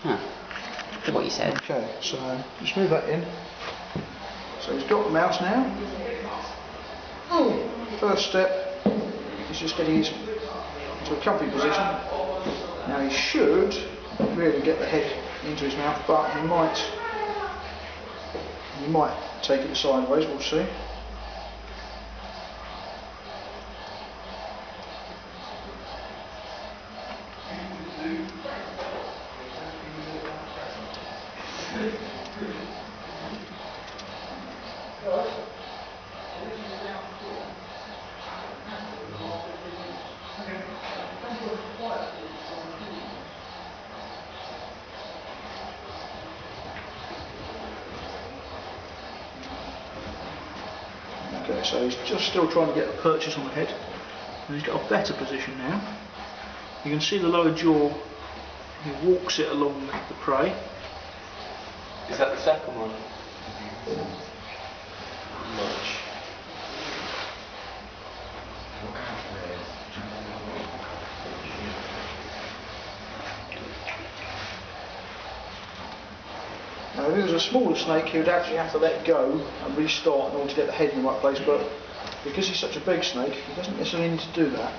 Huh. To what you said. Okay, so just move that in. So he's got the mouse now. First step is just getting his to a comfy position. Now he should really get the head into his mouth, but he might take it sideways, we'll see. Okay, so he's just still trying to get a purchase on the head, and he's got a better position now. You can see the lower jaw, he walks it along the prey. Is that the second one? Much. Now if it was a smaller snake, he would actually have to let go and restart in order to get the head in the right place, but because he's such a big snake, he doesn't necessarily need to do that.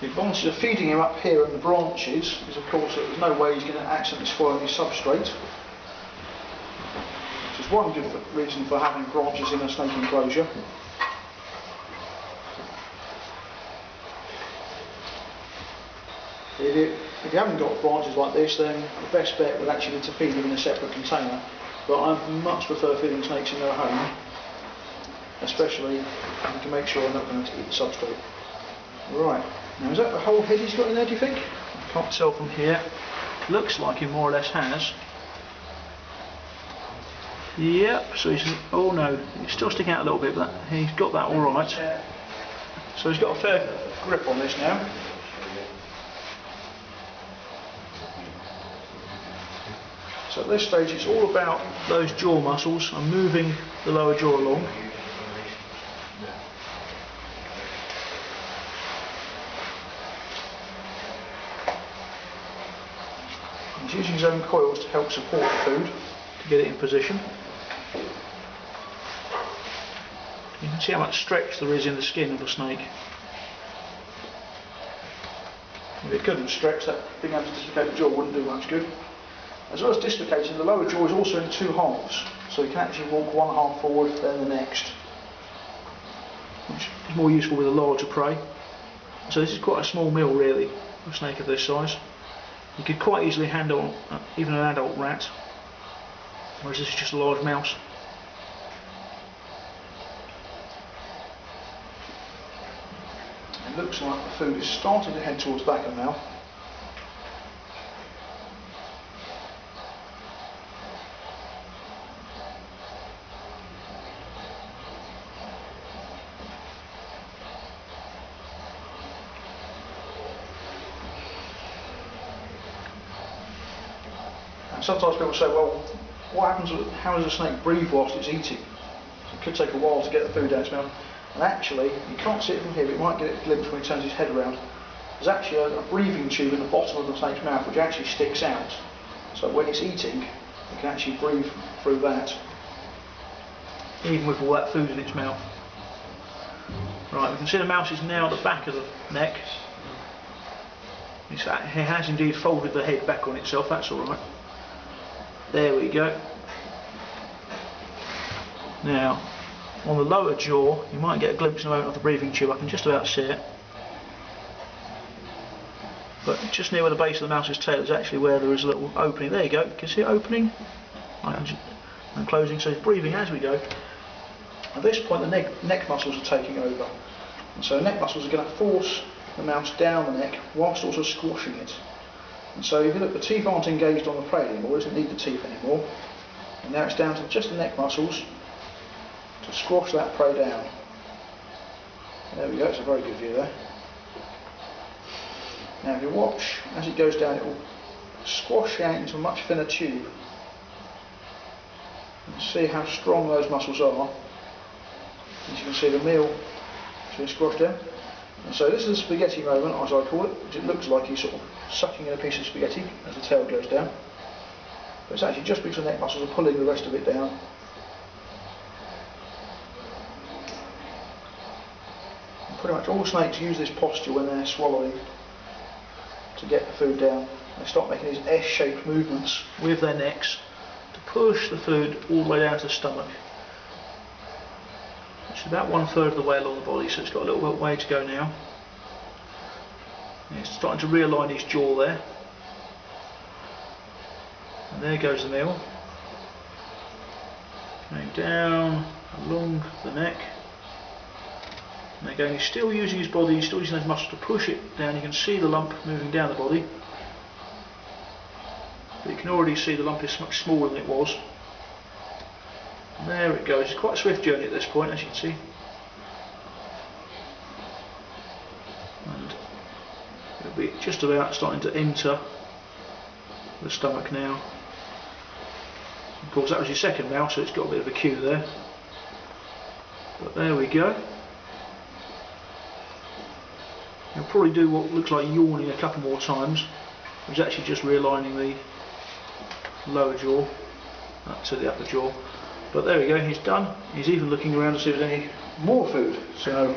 The advantage of feeding him up here in the branches is, of course, that there's no way he's going to accidentally spoil any substrate. Which is one good reason for having branches in a snake enclosure. If you haven't got branches like this, then the best bet would actually be to feed them in a separate container. But I much prefer feeding snakes in their home, especially if you can make sure they're not going to eat the substrate. Right. Now, is that the whole head he's got in there, do you think? I can't tell from here. Looks like he more or less has. Yep, so he's... oh no, he's still sticking out a little bit, but he's got that alright. So he's got a fair grip on this now. So at this stage it's all about those jaw muscles and moving the lower jaw along. He's using his own coils to help support the food, to get it in position. You can see how much stretch there is in the skin of the snake. If it couldn't stretch, that being able to dislocate the jaw wouldn't do much good. As well as dislocating, the lower jaw is also in two halves, so you can actually walk one half forward, then the next, which is more useful with a larger prey. So this is quite a small meal really, for a snake of this size. You could quite easily handle even an adult rat, whereas this is just a large mouse. It looks like the food is starting to head towards the back of the mouth. And sometimes people say, well, what happens, how does a snake breathe whilst it's eating? It could take a while to get the food down its mouth. And actually, you can't see it from here, but you might get a glimpse when he turns his head around. There's actually a breathing tube in the bottom of the snake's mouth which actually sticks out. So when it's eating, it can actually breathe through that, even with all that food in its mouth. Right, we can see the mouse is now at the back of the neck. It has indeed folded the head back on itself, that's alright. There we go. Now, on the lower jaw, you might get a glimpse in a moment of the breathing tube. I can just about see it. But just near where the base of the mouse's tail is actually where there is a little opening. There you go. Can you see it opening? And closing, so it's breathing as we go. At this point, the neck muscles are taking over. And so the neck muscles are going to force the mouse down the neck whilst also squashing it. And so if you look, the teeth aren't engaged on the prey anymore, it doesn't need the teeth anymore. And now it's down to just the neck muscles to squash that prey down. There we go, it's a very good view there. Now if you watch, as it goes down, it will squash out into a much thinner tube. See how strong those muscles are. As you can see, the meal has been squashed down. And so this is the spaghetti moment, as I call it, which it looks like he's sort of sucking in a piece of spaghetti as the tail goes down. But it's actually just because the neck muscles are pulling the rest of it down. And pretty much all snakes use this posture when they're swallowing to get the food down. They start making these S-shaped movements with their necks to push the food all the way down to the stomach. It's about 1/3 of the way along the body, so it's got a little bit of way to go now. And it's starting to realign his jaw there. And there goes the meal. Going down along the neck. And again, he's still using his body, he's still using those muscles to push it down. You can see the lump moving down the body. But you can already see the lump is much smaller than it was. And there it goes. It's quite a swift journey at this point, as you can see. And it'll be just about starting to enter the stomach now. Of course, that was your second mouth, so it's got a bit of a queue there. But there we go. He'll probably do what looks like yawning a couple more times. He's actually just realigning the lower jaw up to the upper jaw. But there we go, he's done. He's even looking around to see if there's any more food. So,